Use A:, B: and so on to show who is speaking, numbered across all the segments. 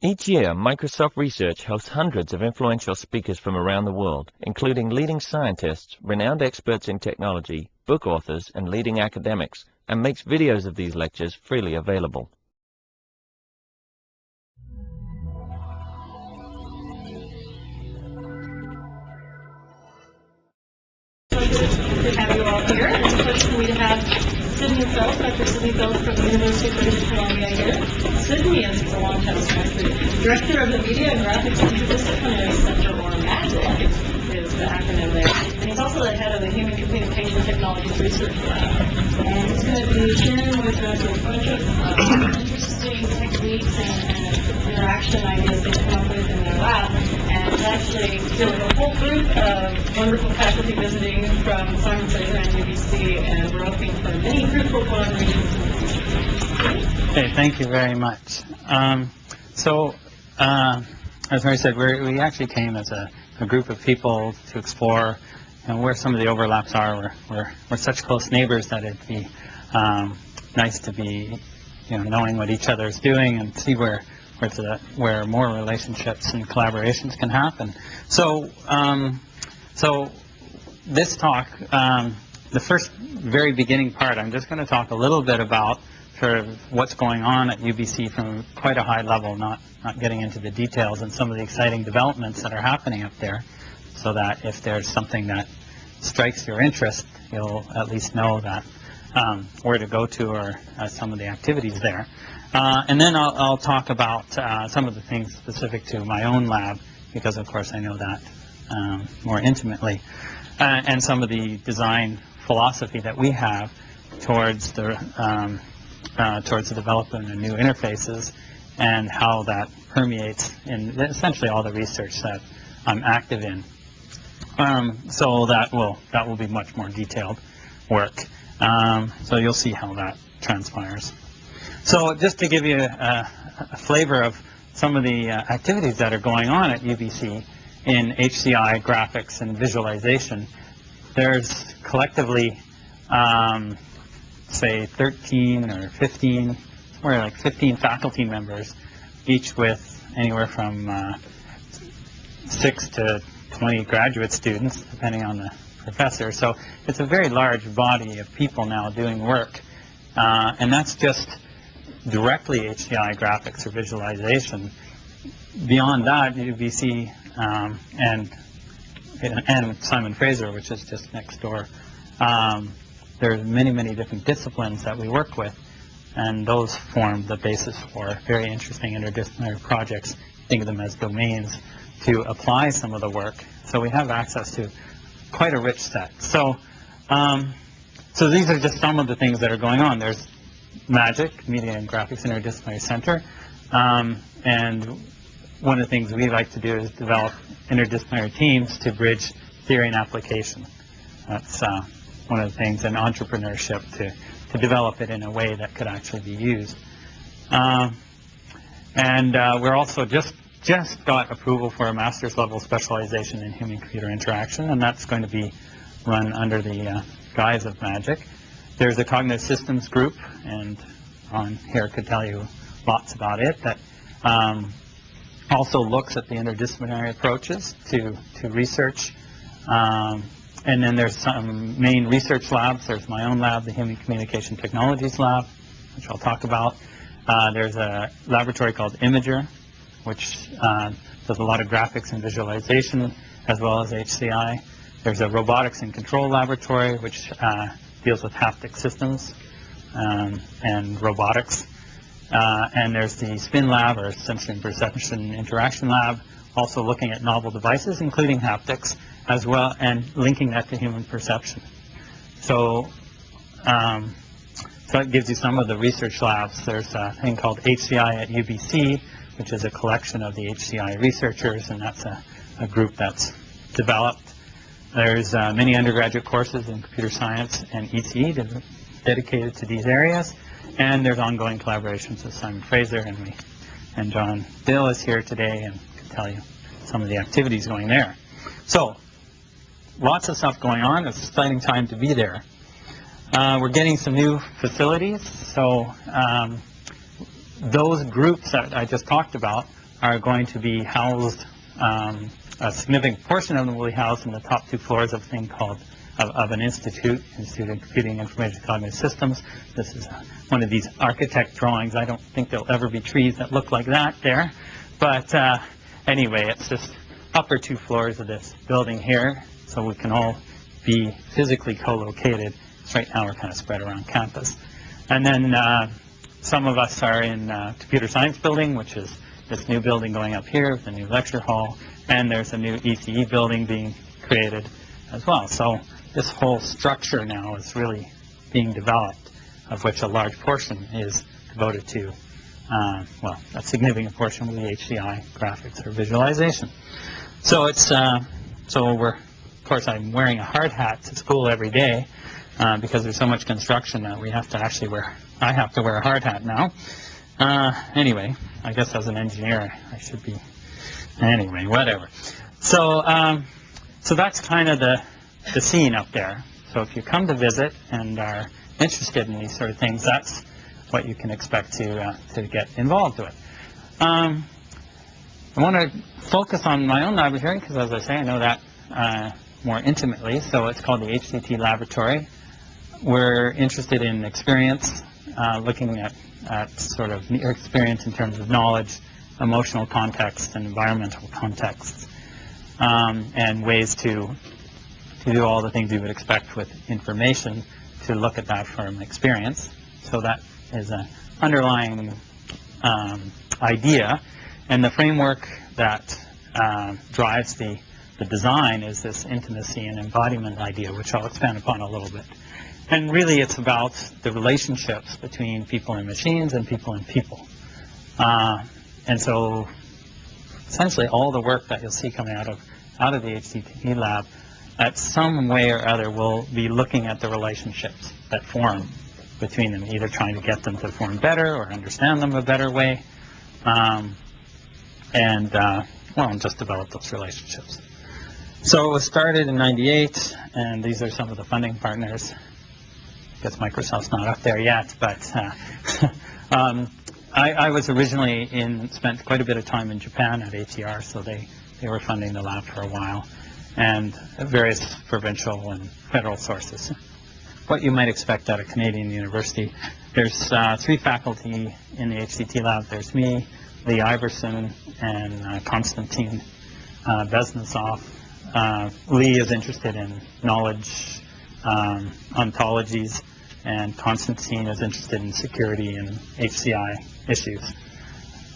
A: Each year, Microsoft Research hosts hundreds of influential speakers from around the world, including leading scientists, renowned experts in technology, book authors, and leading academics, and makes videos of these lectures freely available.
B: To have you all here. It's a pleasure for me to have Sydney Phillips, Dr. Sydney Phillips from the University of British Columbia here. Sydney is the long-time Director of the Media and Graphics Interdisciplinary Center, or MAGIC is the acronym there. And he's also the head of the Human Communication Technologies Research Lab. And he's going to be sharing with us a bunch of interesting techniques and interaction ideas they come up with in their lab. And actually, a whole group of wonderful faculty visiting from Simon Fraser and UBC, and we're hoping for many fruitful collaborations in the future.
C: Okay, thank you very much. As Mary said, we actually came as a group of people to explore where some of the overlaps are. We're such close neighbors that it'd be nice to be, knowing what each other is doing and see where more relationships and collaborations can happen. So this talk, the first very beginning part, I'm just going to talk a little bit about sort of what's going on at UBC from quite a high level, not getting into the details and some of the exciting developments that are happening up there, so that if there's something that strikes your interest, you'll at least know that where to go to or some of the activities there. And then I'll talk about some of the things specific to my own lab, because of course I know that more intimately, and some of the design philosophy that we have towards the development of new interfaces and how that permeates in essentially all the research that I'm active in. So that will be much more detailed work. So you'll see how that transpires. So just to give you a flavor of some of the activities that are going on at UBC in HCI, graphics, and visualization, there's collectively, say, 13 or 15, somewhere like 15 faculty members, each with anywhere from 6 to 20 graduate students, depending on the professor. So it's a very large body of people now doing work. And that's just directly HCI, graphics, or visualization. Beyond that, UBC and Simon Fraser, which is just next door, there's many different disciplines that we work with, and those form the basis for very interesting interdisciplinary projects. Think of them as domains to apply some of the work. So we have access to quite a rich set. So these are just some of the things that are going on. There's MAGIC, Media and Graphics Interdisciplinary Center, and one of the things we like to do is develop interdisciplinary teams to bridge theory and application. That's one of the things, and entrepreneurship to develop it in a way that could actually be used. We're also just got approval for a master's level specialization in human-computer interaction, and that's going to be run under the guise of MAGIC. There's a cognitive systems group, and Ron here could tell you lots about it, that also looks at the interdisciplinary approaches to research. And then there's some main research labs. There's my own lab, the Human Communication Technologies Lab, which I'll talk about. There's a laboratory called Imager, which does a lot of graphics and visualization, as well as HCI. There's a robotics and control laboratory, which deals with haptic systems and robotics. And there's the SPIN lab, or Sensory and Perception Interaction Lab, also looking at novel devices, including haptics, as well, and linking that to human perception. So that gives you some of the research labs. There's a thing called HCI at UBC, which is a collection of the HCI researchers, and that's a group that's developed. There's many undergraduate courses in computer science and ECE dedicated to these areas, and there's ongoing collaborations with Simon Fraser, and John Dill is here today and can tell you some of the activities going there. So, lots of stuff going on. It's an exciting time to be there. We're getting some new facilities, so those groups that I just talked about are going to be housed, a significant portion of them will be housed in the top 2 floors of a thing called, of an Institute of Computing, Information, Cognitive Systems. This is one of these architect drawings. I don't think there'll ever be trees that look like that there. But anyway, it's just upper 2 floors of this building here, so we can all be physically co-located. So right now we're kind of spread around campus. And then some of us are in computer science building, which is this new building going up here with a new lecture hall, and there's a new ECE building being created as well. So this whole structure now is really being developed, of which a large portion is devoted to, well, a significant portion of the HCI graphics or visualization. So it's, so we're, of course, I'm wearing a hard hat to school every day because there's so much construction that we have to actually wear, I have to wear a hard hat now. Anyway, I guess as an engineer, I should be, anyway, whatever. So, so that's kind of the scene up there. So if you come to visit and are interested in these sort of things, that's what you can expect to get involved with. I want to focus on my own laboratory because, as I say, I know that more intimately. So it's called the HCT Laboratory. We're interested in experience, looking at sort of experience in terms of knowledge, emotional context, and environmental contexts, and ways to do all the things you would expect with information, to look at that from experience. So that is an underlying idea. And the framework that drives the design is this intimacy and embodiment idea, which I'll expand upon a little bit. And really it's about the relationships between people and machines and people and people. And so essentially all the work that you'll see coming out of the HCT lab, at some way or other, will be looking at the relationships that form between them, either trying to get them to form better or understand them a better way, well, just develop those relationships. So it was started in '98, and these are some of the funding partners. I guess Microsoft's not up there yet, but I was originally spent quite a bit of time in Japan at ATR, so they were funding the lab for a while, and various provincial and federal sources. What you might expect at a Canadian university. There's 3 faculty in the HCT lab. There's me, Lee Iverson, and Konstantin Besnasov. Lee is interested in knowledge ontologies, and Konstantin is interested in security and HCI issues.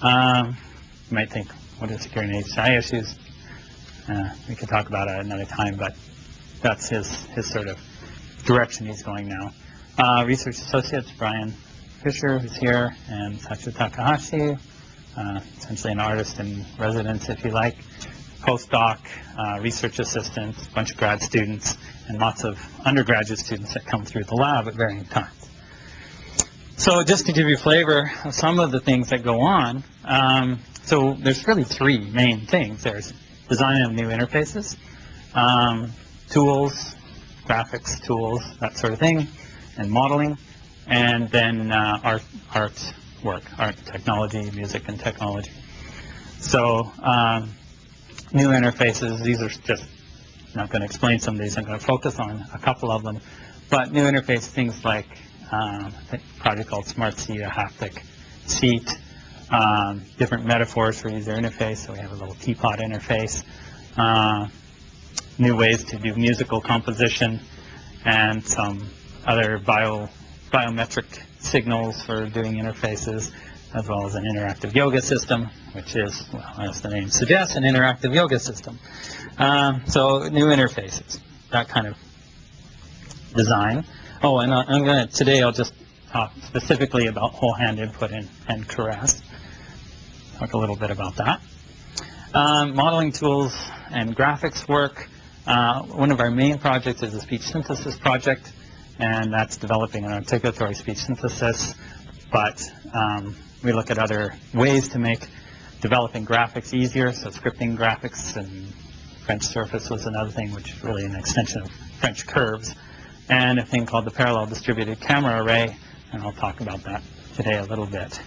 C: You might think, what are security and HCI issues? We could talk about it at another time, but that's his sort of direction he's going now. Research associates, Brian Fisher, who's here, and Sachi Takahashi, essentially an artist in residence, if you like. Postdoc, research assistants, a bunch of grad students, and lots of undergraduate students that come through the lab at varying times. So just to give you a flavor of some of the things that go on, so there's really 3 main things. There's design of new interfaces, tools, graphics tools, that sort of thing, and modeling, and then art work, art, technology, music, and technology. So new interfaces, these are just, I'm not going to explain some of these, I'm going to focus on a couple of them, but new interface things like a project called Smart Seat, a haptic seat, different metaphors for user interface, so we have a little teapot interface, new ways to do musical composition, and some other biometric signals for doing interfaces, as well as an interactive yoga system, which is, well, as the name suggests, an interactive yoga system. So new interfaces, that kind of design. Oh, and today I'll just talk specifically about whole hand input and caress. Talk a little bit about that. Modeling tools and graphics work. One of our main projects is a speech synthesis project, and that's developing an articulatory speech synthesis, but we look at other ways to make developing graphics easier, so scripting graphics, and French surface was another thing, which is really an extension of French curves, and a thing called the parallel distributed camera array, and I'll talk about that today a little bit.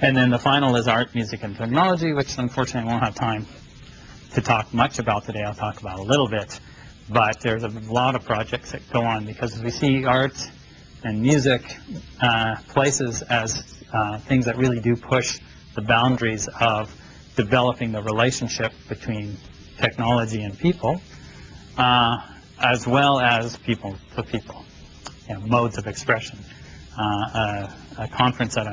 C: And then the final is art, music, and technology, which unfortunately I won't have time to talk much about today. I'll talk about a little bit. But there's a lot of projects that go on because we see art and music places as things that really do push the boundaries of developing the relationship between technology and people, as well as people to people, modes of expression. A conference that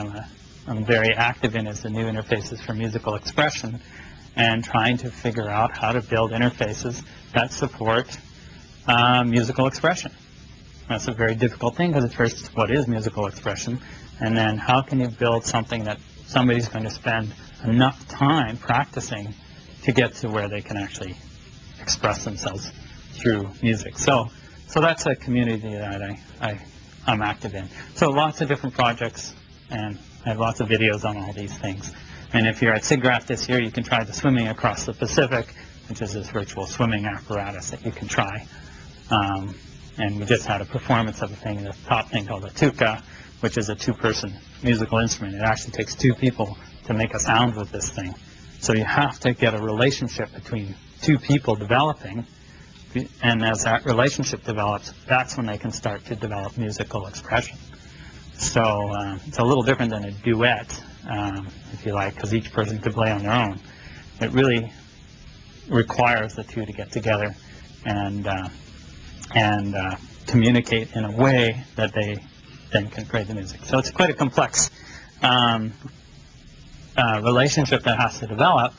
C: I'm very active in is the New Interfaces for Musical Expression, and trying to figure out how to build interfaces that support musical expression. That's a very difficult thing because at first, what is musical expression? And then how can you build something that somebody's going to spend enough time practicing to get to where they can actually express themselves through music. So that's a community that I'm active in. So lots of different projects, and I have lots of videos on all these things. And if you're at SIGGRAPH this year, you can try the Swimming Across the Pacific, which is this virtual swimming apparatus that you can try. And we just had a performance of a thing, the top thing called a tuca, which is a two-person musical instrument. It actually takes two people to make a sound with this thing. So you have to get a relationship between two people developing, and as that relationship develops, that's when they can start to develop musical expression. So it's a little different than a duet, if you like, because each person could play on their own. It really requires the two to get together and communicate in a way that they then can create the music. So it's quite a complex relationship that has to develop,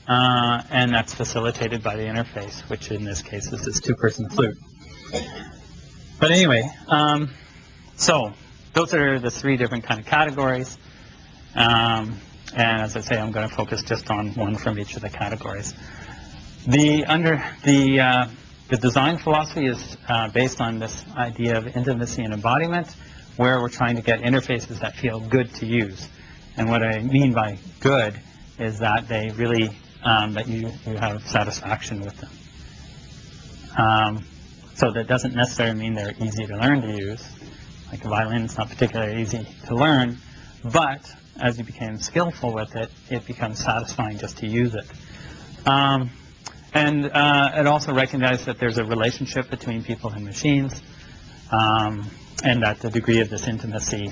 C: and that's facilitated by the interface, which in this case is this two-person flute. But anyway, so those are the three different kind of categories, and as I say, I'm going to focus just on one from each of the categories. The design philosophy is based on this idea of intimacy and embodiment, where we're trying to get interfaces that feel good to use. And what I mean by good is that they really, that you have satisfaction with them. So that doesn't necessarily mean they're easy to learn to use. Like a violin, it's not particularly easy to learn, but as you become skillful with it, it becomes satisfying just to use it. And it also recognizes that there's a relationship between people and machines, and that the degree of this intimacy,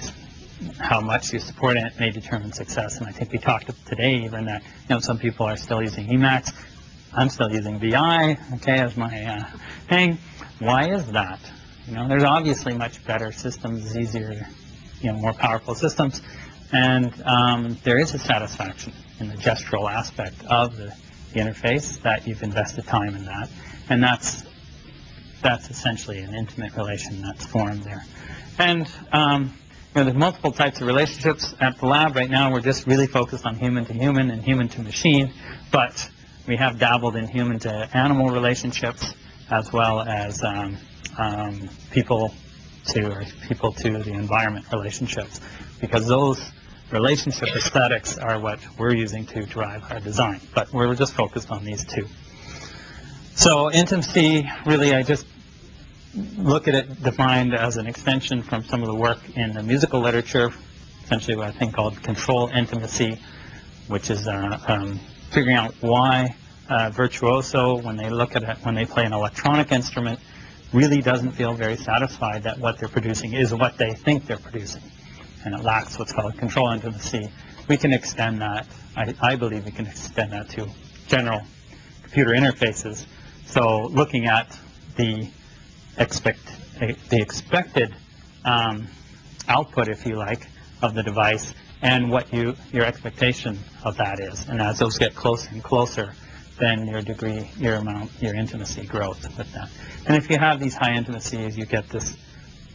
C: how much you support it, may determine success. And I think we talked today even that some people are still using Emacs. I'm still using VI, okay, as my thing. Why is that? There's obviously much better systems, easier, more powerful systems, and there is a satisfaction in the gestural aspect of the interface that you've invested time in that, and that's essentially an intimate relation that's formed there. And there's multiple types of relationships at the lab. Right now we're just really focused on human to human and human to machine, but we have dabbled in human to animal relationships as well as people to the environment relationships, because those relationship aesthetics are what we're using to drive our design, but we're just focused on these two. So intimacy, really, I just look at it defined as an extension from some of the work in the musical literature, essentially what I think called control intimacy, which is figuring out why virtuoso, when they look at it, when they play an electronic instrument, really doesn't feel very satisfied that what they're producing is what they think they're producing, and it lacks what's called control intimacy. We can extend that, I believe we can extend that to general computer interfaces. So looking at the expected output, if you like, of the device, and what your expectation of that is. And as those get closer and closer, then your degree, your intimacy grows with that. And if you have these high intimacies, you get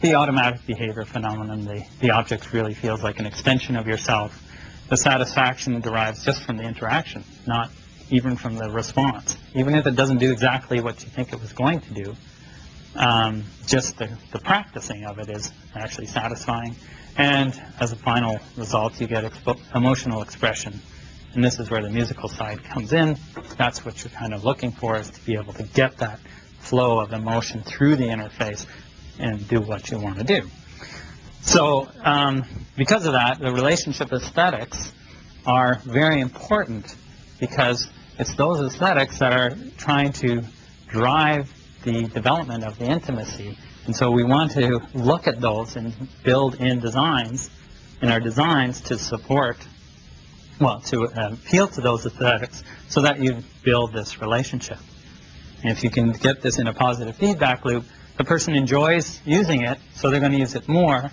C: the automatic behavior phenomenon. The object really feels like an extension of yourself. The satisfaction derives just from the interaction, not even from the response. Even if it doesn't do exactly what you think it was going to do, just the practicing of it is actually satisfying. And as a final result, you get emotional expression. And this is where the musical side comes in. That's what you're kind of looking for, is to be able to get that flow of emotion through the interface and do what you want to do. So because of that, the relationship aesthetics are very important because it's those aesthetics that are trying to drive the development of the intimacy. And so we want to look at those and build in designs, in our designs, to support, well, to appeal to those aesthetics so that you build this relationship. And if you can get this in a positive feedback loop, the person enjoys using it, so they're going to use it more,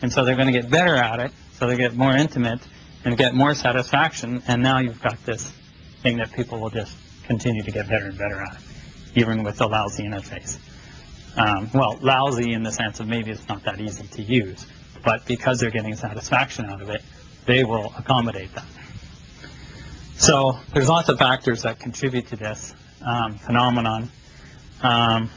C: and so they're going to get better at it, so they get more intimate and get more satisfaction, and now you've got this thing that people will just continue to get better and better at, even with a lousy interface. Well, lousy in the sense of maybe it's not that easy to use, but because they're getting satisfaction out of it, they will accommodate that. So there's lots of factors that contribute to this phenomenon. Some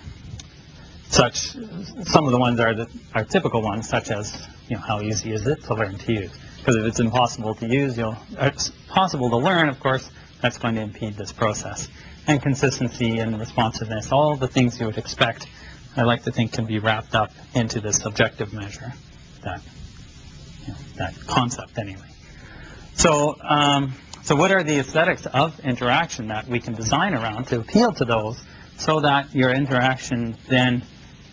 C: of the ones are typical ones, such as, how easy is it to learn to use? Because if it's impossible to use, it's possible to learn, of course, that's going to impede this process. And consistency and responsiveness, all the things you would expect, I like to think can be wrapped up into this subjective measure, that concept anyway. So what are the aesthetics of interaction that we can design around to appeal to those so that your interaction then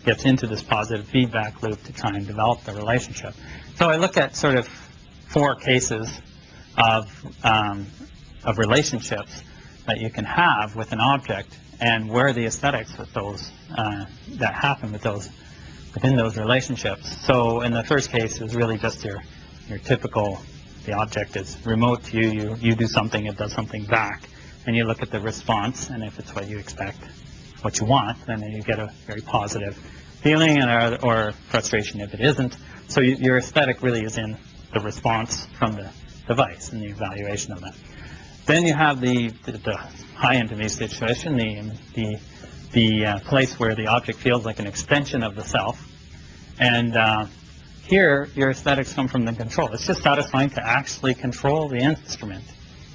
C: gets into this positive feedback loop to try and develop the relationship? So I look at sort of 4 cases of relationships that you can have with an object, and where are the aesthetics with those that happen with those within those relationships. So in the first case is really just your typical, the object is remote to you, you do something, it does something back, and you look at the response, and if it's what you expect, what you want, then you get a very positive feeling, or frustration if it isn't. So your aesthetic really is in the response from the device and the evaluation of that. Then you have the high intimacy situation, the place where the object feels like an extension of the self. And here, your aesthetics come from the control. It's just satisfying to actually control the instrument,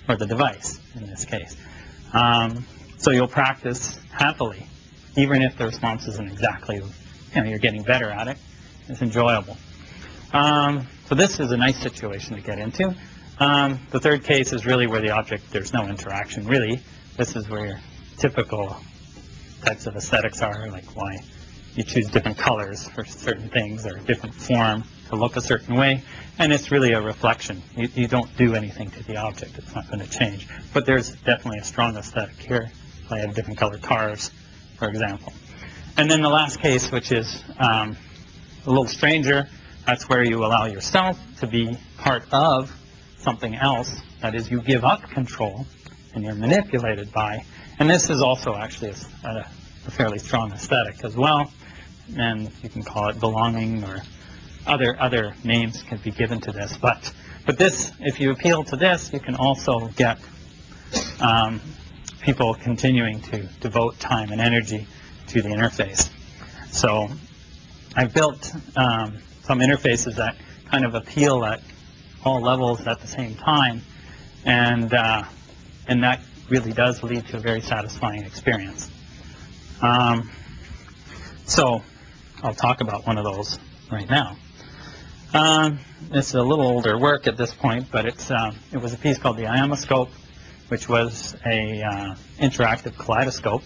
C: or the device in this case. So you'll practice happily, even if the response isn't exactly, you're getting better at it. It's enjoyable. So this is a nice situation to get into. The third case is really where the object, there's no interaction really. This is where your typical types of aesthetics are, like why you choose different colors for certain things, or a different form to look a certain way, and it's really a reflection. You don't do anything to the object, it's not going to change. But there's definitely a strong aesthetic here. I have different colored cars, for example. And then the last case, which is a little stranger, that's where you allow yourself to be part of something else. That is, you give up control and you're manipulated by. And this is also actually a fairly strong aesthetic as well. And you can call it belonging, or other names can be given to this. But this, if you appeal to this, you can also get people continuing to devote time and energy to the interface. So I've built some interfaces that kind of appeal at all levels at the same time, and that really does lead to a very satisfying experience. So I'll talk about one of those right now. It's a little older work at this point, but it was a piece called the Kaleidoscope, which was a interactive kaleidoscope.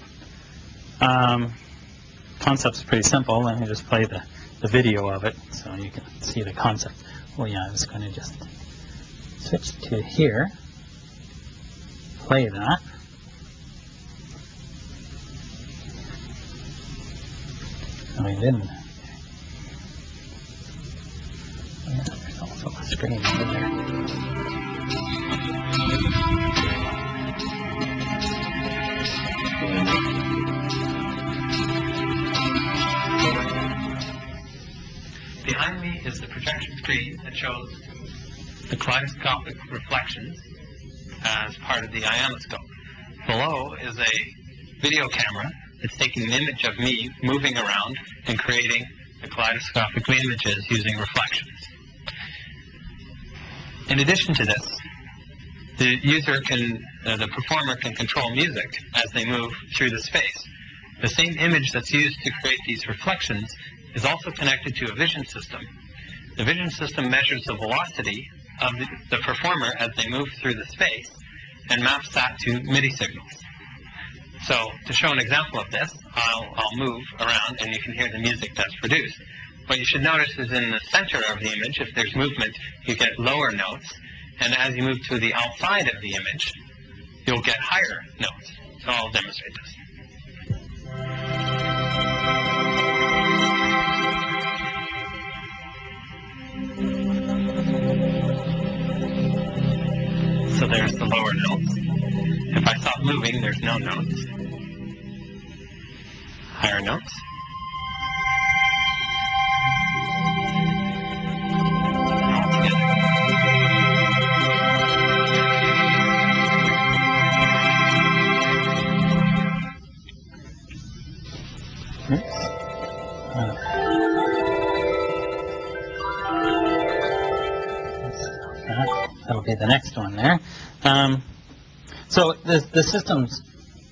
C: Concept's pretty simple. Let me just play the video of it so you can see the concept. Oh yeah, I was going to just switch to here, play that. No, I didn't. Yeah, there's also a screen over there. Behind me is the projection screen that shows the kaleidoscopic reflections as part of the Kaleidoscope. Below is a video camera that's taking an image of me moving around and creating the kaleidoscopic images using reflections. In addition to this, the user can, the performer can control music as they move through the space. The same image that's used to create these reflections is also connected to a vision system. The vision system measures the velocity of the performer as they move through the space and maps that to MIDI signals. So to show an example of this, I'll move around and you can hear the music that's produced. What you should notice is in the center of the image, if there's movement, you get lower notes. And as you move to the outside of the image, you'll get higher notes. So I'll demonstrate this. So there's the lower notes. If I stop moving, there's no notes. Higher notes. That'll be the next one there. So the system's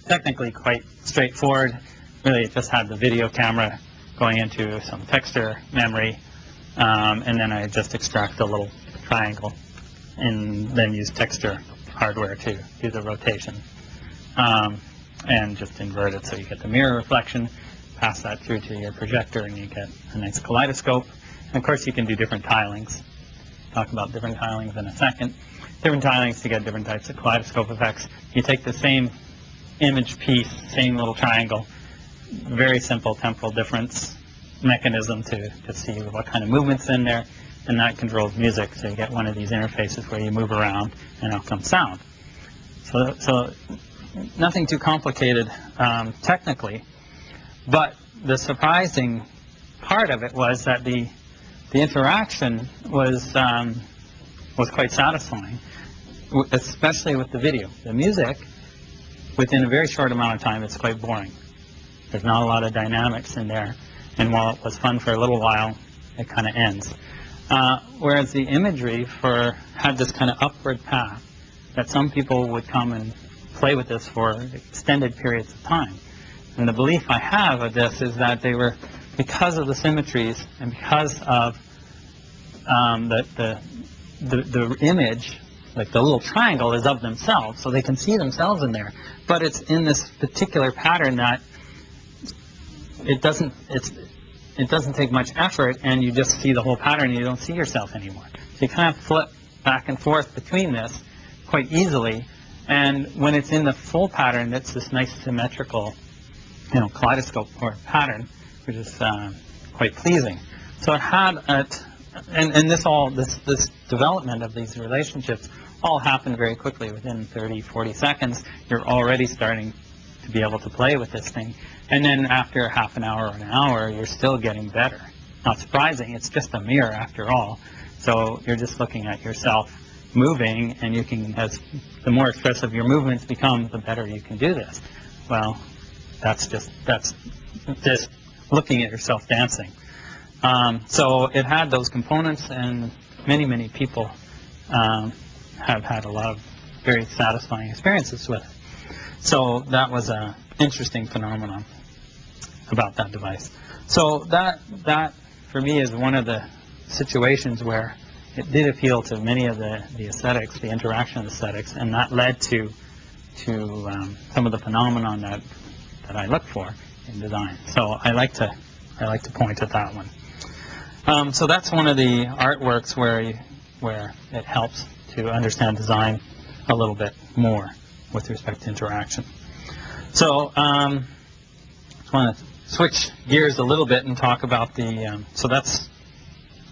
C: technically quite straightforward. Really, it just had the video camera going into some texture memory, and then I just extract a little triangle and then use texture hardware to do the rotation. And just invert it so you get the mirror reflection, pass that through to your projector, and you get a nice kaleidoscope. And of course, you can do different tilings. Talk about different tilings in a second. Different tilings to get different types of kaleidoscope effects. You take the same image piece, same little triangle, very simple temporal difference mechanism to see what kind of movement's in there, and that controls music. So you get one of these interfaces where you move around and out comes sound. So nothing too complicated technically, but the surprising part of it was that the interaction was quite satisfying, especially with the video. The music, within a very short amount of time, it's quite boring. There's not a lot of dynamics in there, and while it was fun for a little while, it kind of ends. Whereas the imagery had this kind of upward path that some people would come and play with this for extended periods of time. And the belief I have of this is that they were, because of the symmetries and because of the image, like the little triangle is of themselves, so they can see themselves in there. But it's in this particular pattern that it doesn't take much effort, and you just see the whole pattern and you don't see yourself anymore. So you kind of flip back and forth between this quite easily. And when it's in the full pattern, it's this nice symmetrical, kaleidoscope or pattern, which is quite pleasing. So it had and this development of these relationships all happened very quickly. Within 30, 40 seconds, you're already starting to be able to play with this thing. And then after half an hour or an hour, you're still getting better. Not surprising, it's just a mirror after all. So you're just looking at yourself moving, and you can, as the more expressive your movements become, the better you can do this. Well, that's just looking at yourself dancing. So it had those components, and many people have had a lot of very satisfying experiences with it. So that was an interesting phenomenon about that device. So that for me is one of the situations where it did appeal to many of the aesthetics, the interaction aesthetics, and that led to some of the phenomenon that I look for in design. So I like to point at that one. So that's one of the artworks where it helps to understand design a little bit more with respect to interaction. So I want to switch gears a little bit and talk about so that's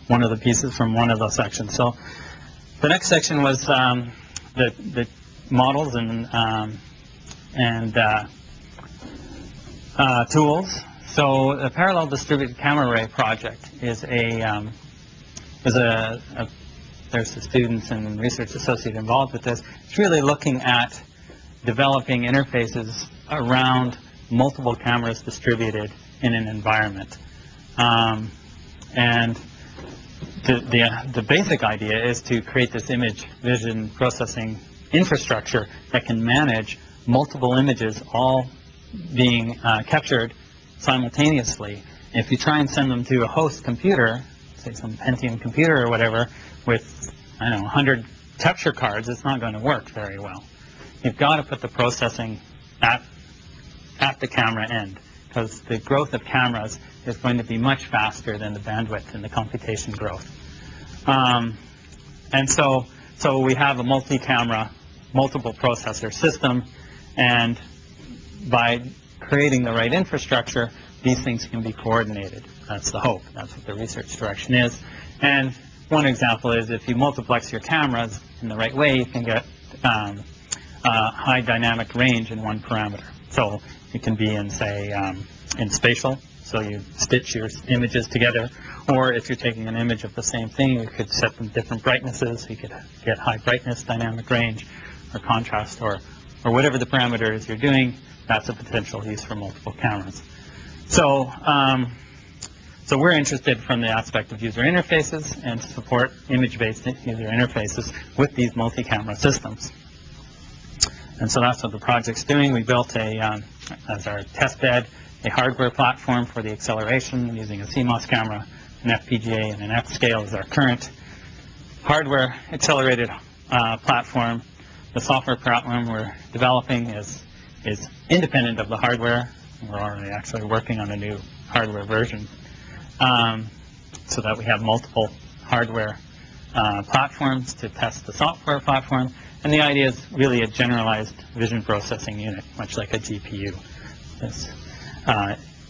C: one of the pieces from one of those sections. So the next section was the models and tools. So the Parallel Distributed Gamma Ray project is there's the students and research associate involved with this. It's really looking at developing interfaces around multiple cameras distributed in an environment. And the basic idea is to create this image vision processing infrastructure that can manage multiple images all being captured simultaneously. If you try and send them to a host computer, say some Pentium computer or whatever, with I don't know, 100 texture cards, it's not going to work very well. You've got to put the processing at the camera end, because the growth of cameras is going to be much faster than the bandwidth and the computation growth. And so we have a multi-camera, multiple processor system, and by creating the right infrastructure, these things can be coordinated. That's the hope. That's what the research direction is. And one example is if you multiplex your cameras in the right way, you can get high dynamic range in one parameter. So it can be in, say, in spatial, so you stitch your images together, or if you're taking an image of the same thing, you could set them different brightnesses. You could get high brightness, dynamic range, or contrast, or whatever the parameters you're doing. That's a potential use for multiple cameras. So, so we're interested from the aspect of user interfaces and to support image-based user interfaces with these multi-camera systems. And so that's what the project's doing. We built as our test bed, a hardware platform for the acceleration using a CMOS camera, an FPGA, and an F-scale is our current hardware accelerated platform. The software platform we're developing is independent of the hardware. We're already actually working on a new hardware version so that we have multiple hardware platforms to test the software platform. And the idea is really a generalized vision processing unit, much like a GPU.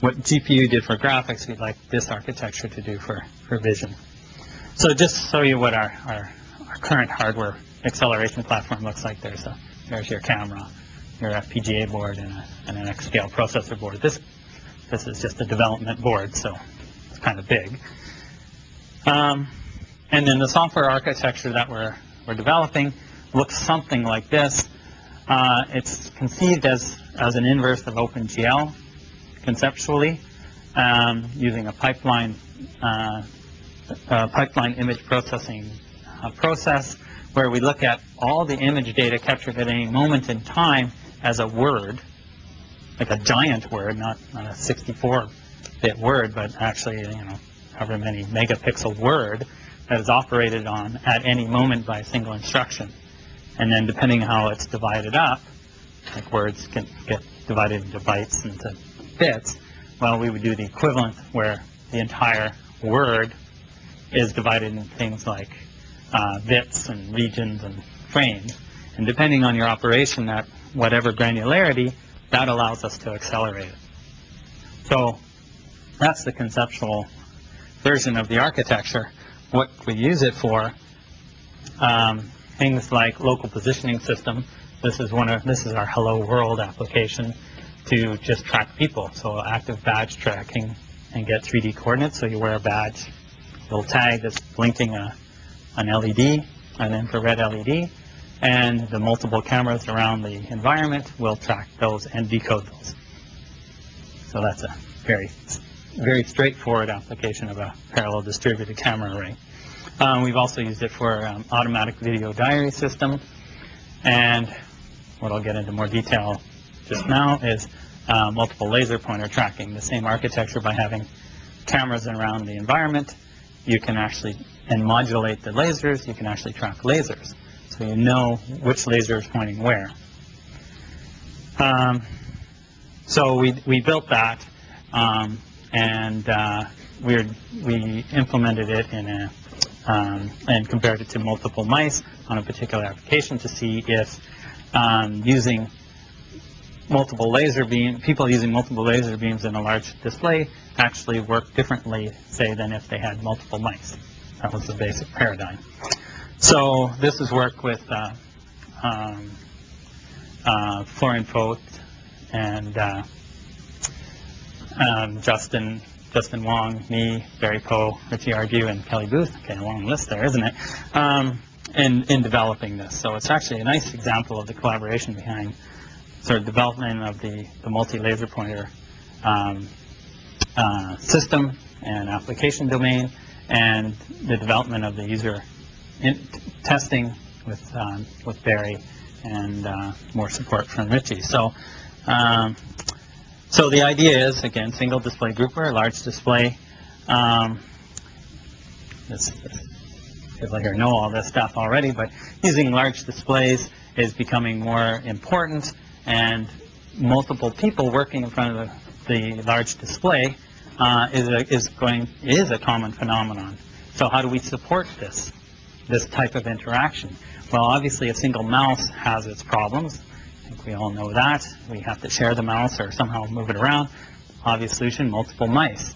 C: What GPU did for graphics, we'd like this architecture to do for vision. So just to show you what our current hardware acceleration platform looks like, there's your camera, your FPGA board, and an X-scale processor board. This is just a development board, so it's kind of big. And then the software architecture that we're developing looks something like this. It's conceived as an inverse of OpenGL conceptually, using a pipeline image processing process where we look at all the image data captured at any moment in time as a word, like a giant word, not a 64-bit word, but actually, however many megapixel word that is operated on at any moment by a single instruction. And then depending on how it's divided up, like words can get divided into bytes and into bits, well, we would do the equivalent where the entire word is divided into things like bits and regions and frames. And depending on your operation at whatever granularity, that allows us to accelerate it. So that's the conceptual version of the architecture. What we use it for, things like local positioning system. This is our Hello World application to just track people. So active badge tracking and get 3D coordinates. So you wear a badge, little tag that's blinking an LED, an infrared LED, and the multiple cameras around the environment will track those and decode those. So that's a very, very straightforward application of a parallel distributed camera array. We've also used it for automatic video diary system, and what I'll get into more detail just now is multiple laser pointer tracking. The same architecture by having cameras around the environment, you can actually, and modulate the lasers, you can actually track lasers. So you know which laser is pointing where. So we built that, and we implemented it in a and compared it to multiple mice on a particular application to see if using multiple laser beams, people using multiple laser beams in a large display actually work differently, say, than if they had multiple mice. That was the basic paradigm. So this is work with Florian Vogt and Justin Wong, me, Barry Poe, Richie Argue, and Kelly Booth. Okay, a long list there, isn't it? In developing this. So it's actually a nice example of the collaboration behind sort of development of the multi-laser pointer system and application domain, and the development of the user testing with Barry, and more support from Richie. So so the idea is, again, single display grouper, large display. people here know all this stuff already, but using large displays is becoming more important, and multiple people working in front of the large display is a common phenomenon. So how do we support this type of interaction? Well, obviously a single mouse has its problems. I think we all know that. We have to share the mouse or somehow move it around. Obvious solution, multiple mice.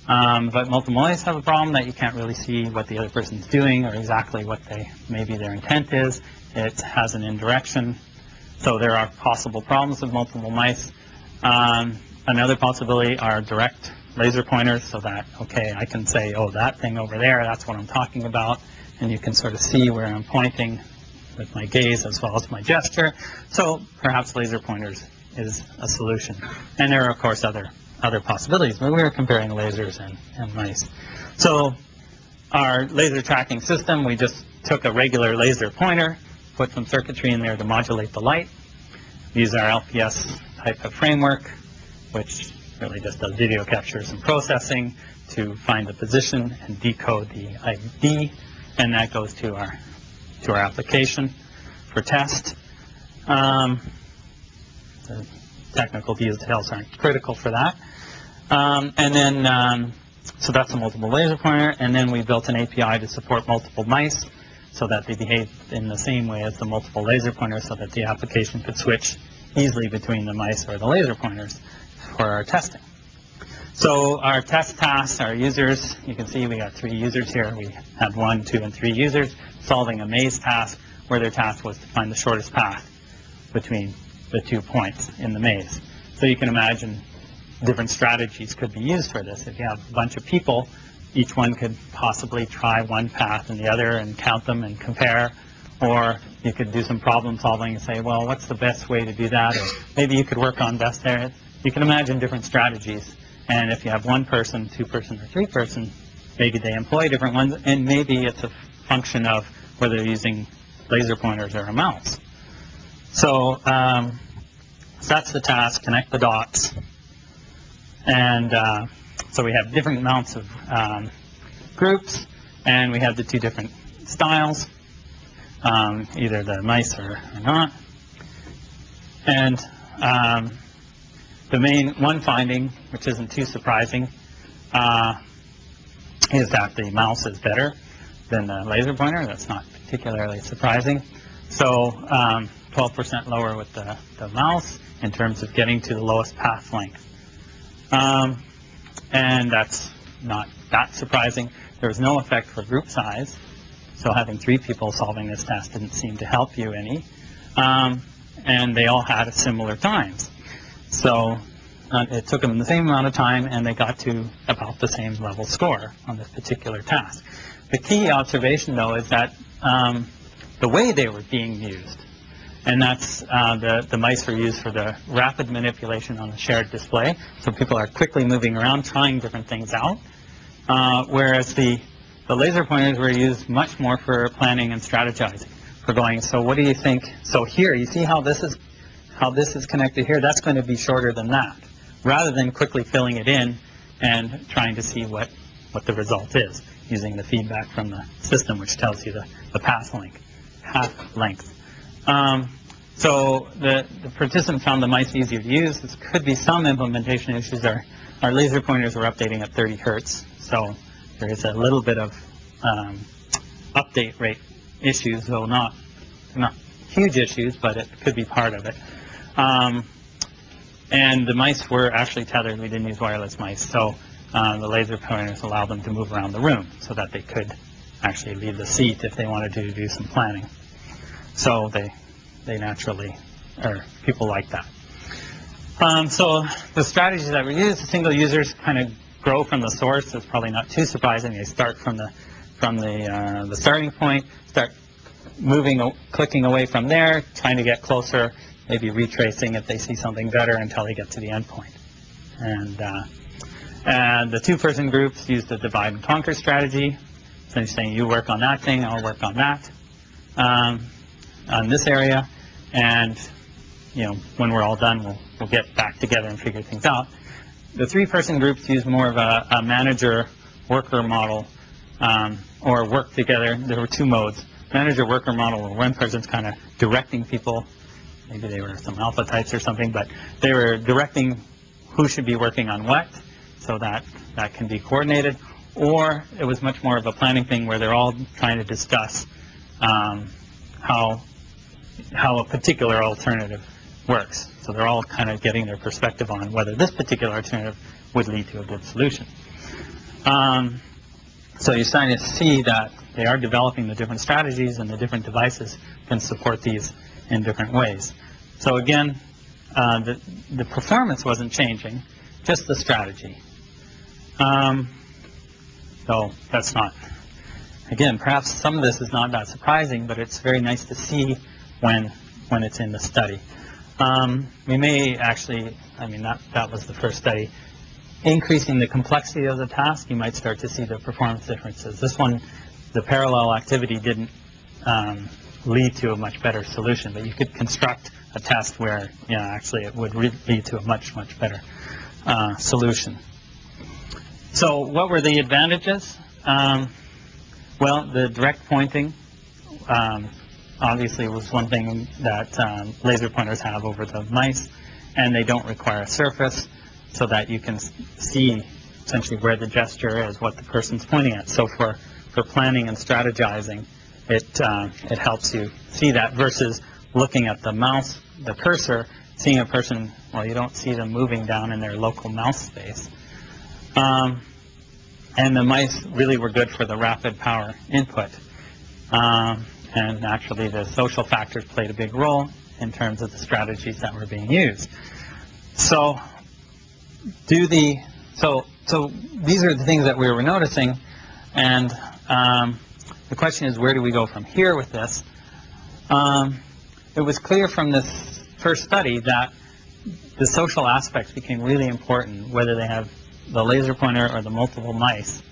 C: But multiple mice have a problem that you can't really see what the other person's doing or exactly what maybe their intent is. It has an indirection. So there are possible problems with multiple mice. Another possibility are direct laser pointers, so that, okay, I can say, oh, that thing over there, that's what I'm talking about, and you can sort of see where I'm pointing with my gaze as well as my gesture. So perhaps laser pointers is a solution. And there are, of course, other possibilities, but we were comparing lasers and mice. So our laser tracking system, we just took a regular laser pointer, put some circuitry in there to modulate the light, use our LPS type of framework, which really just does video captures and processing to find the position and decode the ID, and that goes to our application for test. The technical details aren't critical for that. So that's a multiple laser pointer, and then we built an API to support multiple mice so that they behave in the same way as the multiple laser pointers, so that the application could switch easily between the mice or the laser pointers for our testing. So our test tasks, our users, you can see we got 3 users here. We had 1, 2, and 3 users solving a maze task where their task was to find the shortest path between the 2 points in the maze. So you can imagine different strategies could be used for this. If you have a bunch of people, each one could possibly try one path and the other and count them and compare. Or you could do some problem solving and say, well, what's the best way to do that? Or maybe you could work on best areas. You can imagine different strategies. And if you have 1 person, 2 person, or 3 person, maybe they employ different ones. And maybe it's a function of whether they're using laser pointers or a mouse. So that's the task, connect the dots. And so we have different amounts of groups, and we have the 2 different styles, either the mice or not. And the main one finding, which isn't too surprising, is that the mouse is better than the laser pointer. That's not particularly surprising. So 12% lower with the mouse in terms of getting to the lowest path length. And that's not that surprising. There was no effect for group size, so having 3 people solving this task didn't seem to help you any. And they all had similar times. So it took them the same amount of time, and they got to about the same level score on this particular task. The key observation, though, is that the way they were being used, and that's the mice were used for the rapid manipulation on the shared display. So people are quickly moving around, trying different things out, whereas the laser pointers were used much more for planning and strategizing, for going, so what do you think? So here, you see how this is connected here? That's going to be shorter than that, rather than quickly filling it in and trying to see what the result is, using the feedback from the system, which tells you the path length. So the participant found the mice easier to use. This could be some implementation issues. Our laser pointers were updating at 30 hertz, so there is a little bit of update rate issues, though not huge issues, but it could be part of it. And the mice were actually tethered. We didn't use wireless mice, so the laser pointers allowed them to move around the room so that they could actually leave the seat if they wanted to do some planning. So they naturally, or people like that. So the strategies that we use, the single users kind of grow from the source. It's probably not too surprising. They start from the starting point, start moving, clicking away from there, trying to get closer, maybe retracing if they see something better until they get to the end point. And the 2-person groups use the divide and conquer strategy. So you're saying, you work on that thing, I'll work on that, on this area, and when we're all done, we'll get back together and figure things out. The 3-person groups use more of a manager-worker model, or work together. There were two modes. Manager-worker model, where one person's kind of directing people. Maybe they were some alpha types or something, but they were directing who should be working on what, so that can be coordinated. Or it was much more of a planning thing where they're all trying to discuss how a particular alternative works. So they're all kind of getting their perspective on whether this particular alternative would lead to a good solution. So you're starting to see that they are developing the different strategies, and the different devices can support these in different ways. So again, the performance wasn't changing, just the strategy. So that's not, again, perhaps some of this is not that surprising, but it's very nice to see when it's in the study. We may actually, I mean, that was the first study. Increasing the complexity of the task, you might start to see the performance differences. This one, the parallel activity didn't lead to a much better solution, but you could construct a test where, yeah, actually it would lead to a much, much better solution. So what were the advantages? Well, the direct pointing obviously was one thing that laser pointers have over the mice, and they don't require a surface, so that you can see essentially where the gesture is, what the person's pointing at. So for planning and strategizing, it helps you see that, versus looking at the mouse, the cursor, seeing a person, well, you don't see them moving down in their local mouse space. And the mice really were good for the rapid power input. And naturally, the social factors played a big role in terms of the strategies that were being used. So so these are the things that we were noticing, and the question is, where do we go from here with this? It was clear from this first study that the social aspects became really important, whether they have the laser pointer or the multiple mice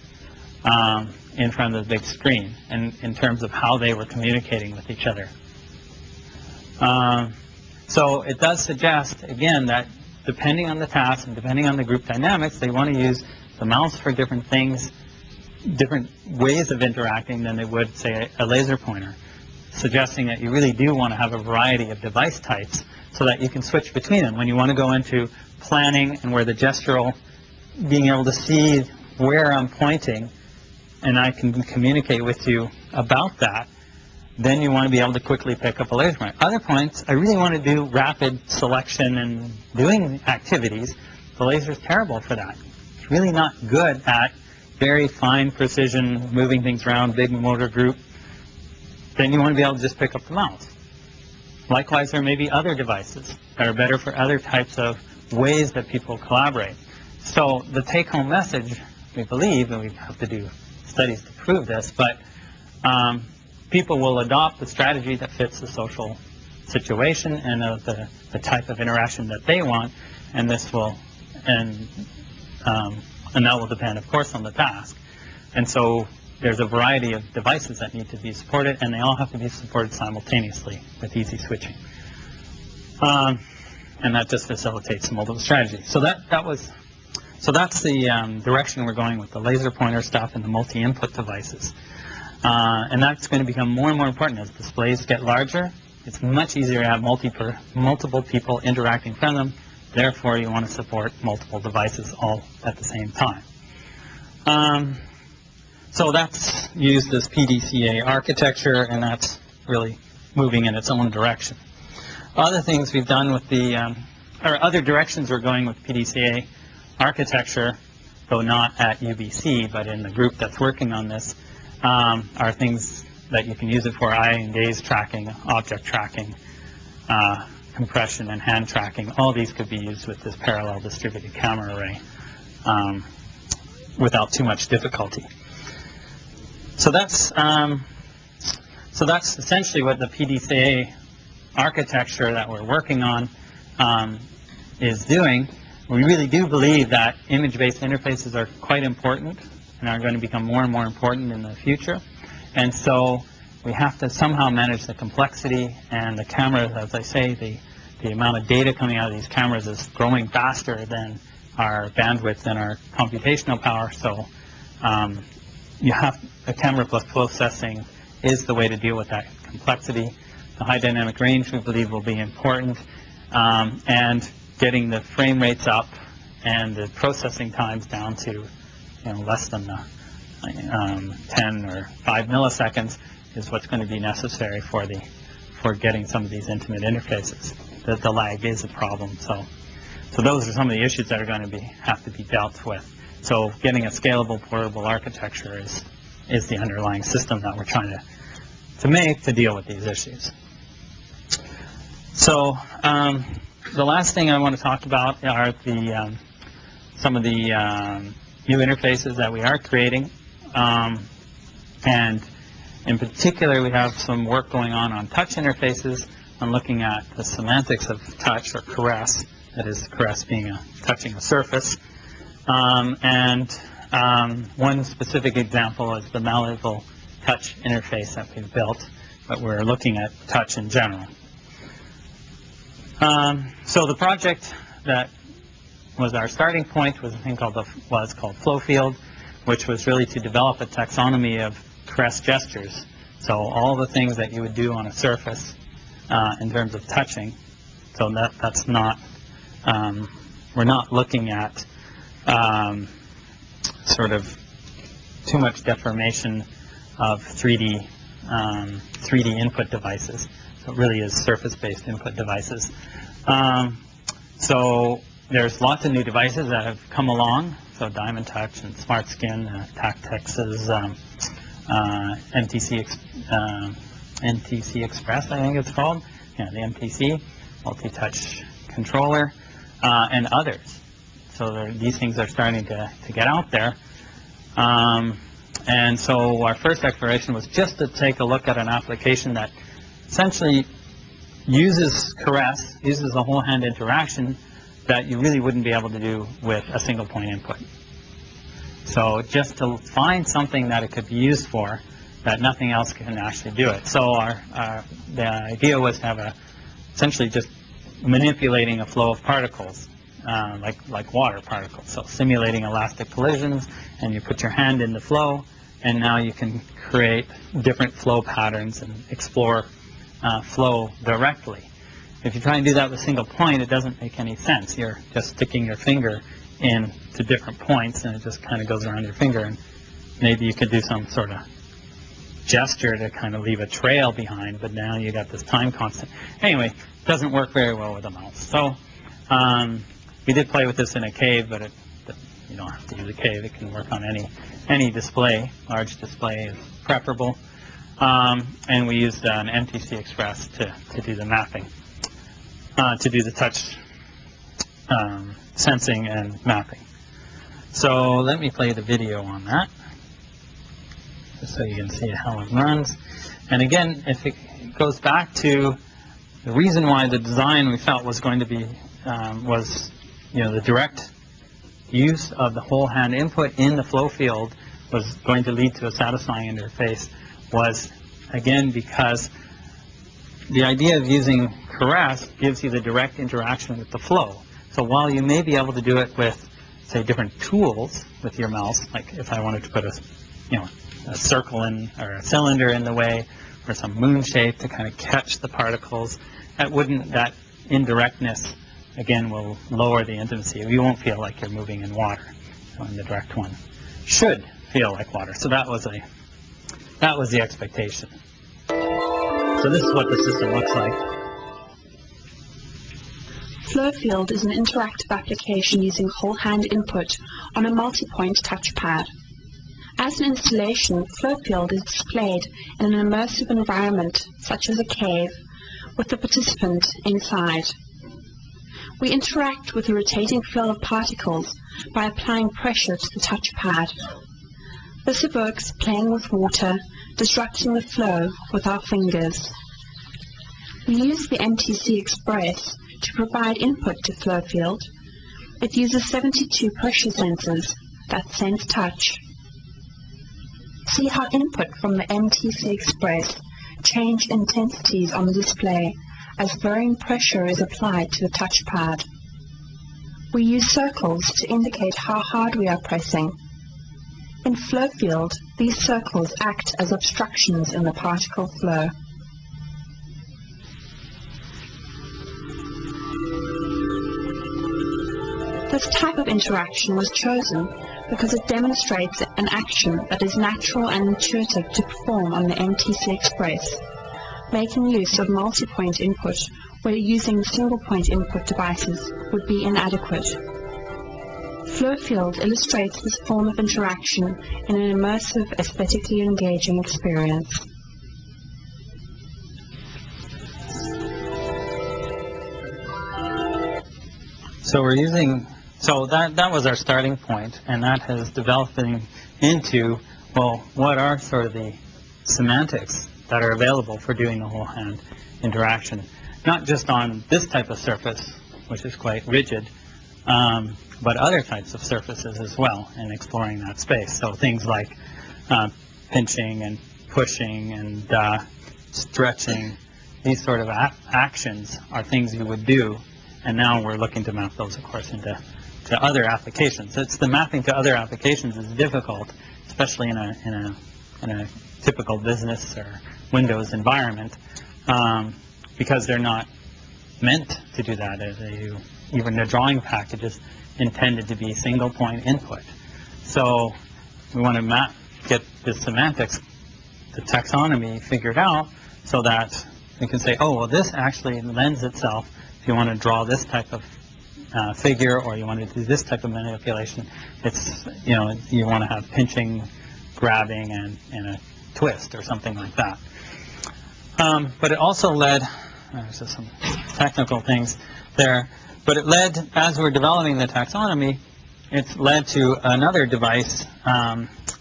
C: in front of the big screen, and in terms of how they were communicating with each other. So it does suggest, again, that depending on the task and depending on the group dynamics, they want to use the mouse for different things, different ways of interacting than they would, say, a laser pointer, suggesting that you really do want to have a variety of device types so that you can switch between them. When you want to go into planning and where the gestural, being able to see where I'm pointing and I can communicate with you about that, then you want to be able to quickly pick up a laser pointer. Other points, I really want to do rapid selection and doing activities. The laser is terrible for that. It's really not good at very fine precision, moving things around, big motor group. Then you want to be able to just pick up the mouse. Likewise, there may be other devices that are better for other types of ways that people collaborate. So the take-home message, we believe, and we have to do studies to prove this, but people will adopt the strategy that fits the social situation and the type of interaction that they want, and this will, and that will depend, of course, on the task. And so there's a variety of devices that need to be supported, and they all have to be supported simultaneously with easy switching. And that just facilitates multiple strategies. So that's the direction we're going with the laser pointer stuff and the multi-input devices. And that's going to become more and more important as displays get larger. It's much easier to have multiple people interacting from them. Therefore, you want to support multiple devices all at the same time. So that's used as PDCA architecture, and that's really moving in its own direction. Other things we've done with or other directions we're going with PDCA architecture, though not at UBC, but in the group that's working on this, are things that you can use it for: eye and gaze tracking, object tracking, compression and hand tracking. All these could be used with this parallel distributed camera array without too much difficulty. So that's essentially what the PDCA architecture that we're working on is doing. We really do believe that image-based interfaces are quite important and are going to become more and more important in the future. And so we have to somehow manage the complexity, and the cameras, as I say, the amount of data coming out of these cameras is growing faster than our bandwidth and our computational power. So a camera plus processing is the way to deal with that complexity. The high dynamic range, we believe, will be important, and getting the frame rates up and the processing times down to less than 10 or 5 milliseconds is what's going to be necessary for getting some of these intimate interfaces. The lag is a problem, so those are some of the issues that are going to have to be dealt with. So getting a scalable, portable architecture is the underlying system that we're trying to make to deal with these issues. So the last thing I want to talk about are some of the new interfaces that we are creating. And in particular, we have some work going on touch interfaces, on looking at the semantics of touch or caress, that is, caress being touching a surface. And one specific example is the malleable touch interface that we've built, but we're looking at touch in general. So the project that was our starting point was a thing called Flowfield, which was really to develop a taxonomy of caress gestures. So all the things that you would do on a surface in terms of touching. So that's not, we're not looking at sort of too much deformation of 3D input devices. So it really is surface-based input devices. So there's lots of new devices that have come along. So Diamond Touch and Smart Skin, Tactex's NTC Express, I think it's called. Yeah, the MTC, multi-touch controller, and others. So these things are starting to get out there. And so our first exploration was just to take a look at an application that essentially uses caress, uses a whole hand interaction that you really wouldn't be able to do with a single point input. So just to find something that it could be used for, that nothing else can actually do it. So the idea was to have essentially just manipulating a flow of particles, like water particles. So simulating elastic collisions, and you put your hand in the flow, and now you can create different flow patterns and explore flow directly. If you try and do that with a single point, it doesn't make any sense. You're just sticking your finger in to different points, and it just kind of goes around your finger, and maybe you could do some sort of gesture to kind of leave a trail behind, but now you got this time constant. Anyway, it doesn't work very well with a mouse. So we did play with this in a cave, but you don't have to use a cave. It can work on any display. Large display is preferable. And we used an MTC Express to do the mapping, to do the touch sensing and mapping. So let me play the video on that, just so you can see how it runs. And again, if it goes back to the reason why the design we felt was going to be, was the direct use of the whole hand input in the flow field was going to lead to a satisfying interface, was again because the idea of using caress gives you the direct interaction with the flow. So while you may be able to do it with, say, different tools with your mouse, like if I wanted to put a circle in or a cylinder in the way, or some moon shape to kind of catch the particles, that indirectness again will lower the intimacy. You won't feel like you're moving in water. So in the direct one should feel like water. So that was the expectation. So this is what the system looks like.
D: Flowfield is an interactive application using whole hand input on a multi-point touchpad. As an installation, Flowfield is displayed in an immersive environment, such as a cave, with the participant inside. We interact with a rotating flow of particles by applying pressure to the touchpad. This evokes playing with water, disrupting the flow with our fingers. We use the MTC Express to provide input to Flowfield. It uses 72 pressure sensors that sense touch. See how input from the MTC Express change intensities on the display as varying pressure is applied to the touchpad. We use circles to indicate how hard we are pressing. In Flowfield, these circles act as obstructions in the particle flow. This type of interaction was chosen because it demonstrates an action that is natural and intuitive to perform on the MTC Express, making use of multi-point input where using single-point input devices would be inadequate. Flowfield illustrates this form of interaction in an immersive, aesthetically engaging experience.
C: So that was our starting point, and that has developed into, well, what are sort of the semantics that are available for doing the whole hand interaction, not just on this type of surface, which is quite rigid, but other types of surfaces as well, and exploring that space. So things like pinching and pushing and stretching, these sort of actions are things you would do, and now we're looking to map those, of course, into other applications. It's the mapping to other applications is difficult, especially in a typical business or Windows environment, because they're not meant to do that. Even the drawing package is intended to be single point input. So we want to get the semantics, the taxonomy figured out so that we can say, oh, well, this actually lends itself, if you want to draw this type of figure, or you want to do this type of manipulation, it's, you want to have pinching, grabbing, and a twist or something like that. But it also led, there's just some technical things there, but it led, as we're developing the taxonomy, it's led to another device,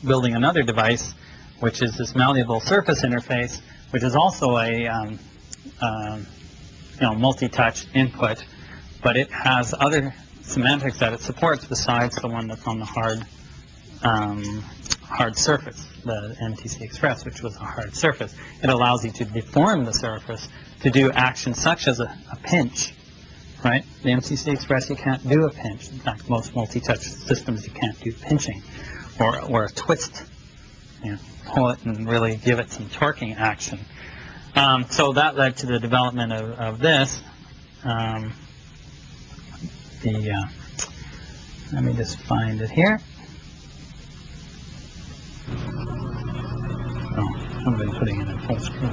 C: building another device, which is this malleable surface interface, which is also a multi-touch input, but it has other semantics that it supports besides the one that's on the hard surface, the MTC Express, which was a hard surface. It allows you to deform the surface to do actions such as a pinch, right? The MTC Express, you can't do a pinch. In fact, most multi-touch systems, you can't do pinching or a twist. Pull it and really give it some torquing action. So that led to the development of this. Let me just find it here. Oh, I've been putting it in full screen.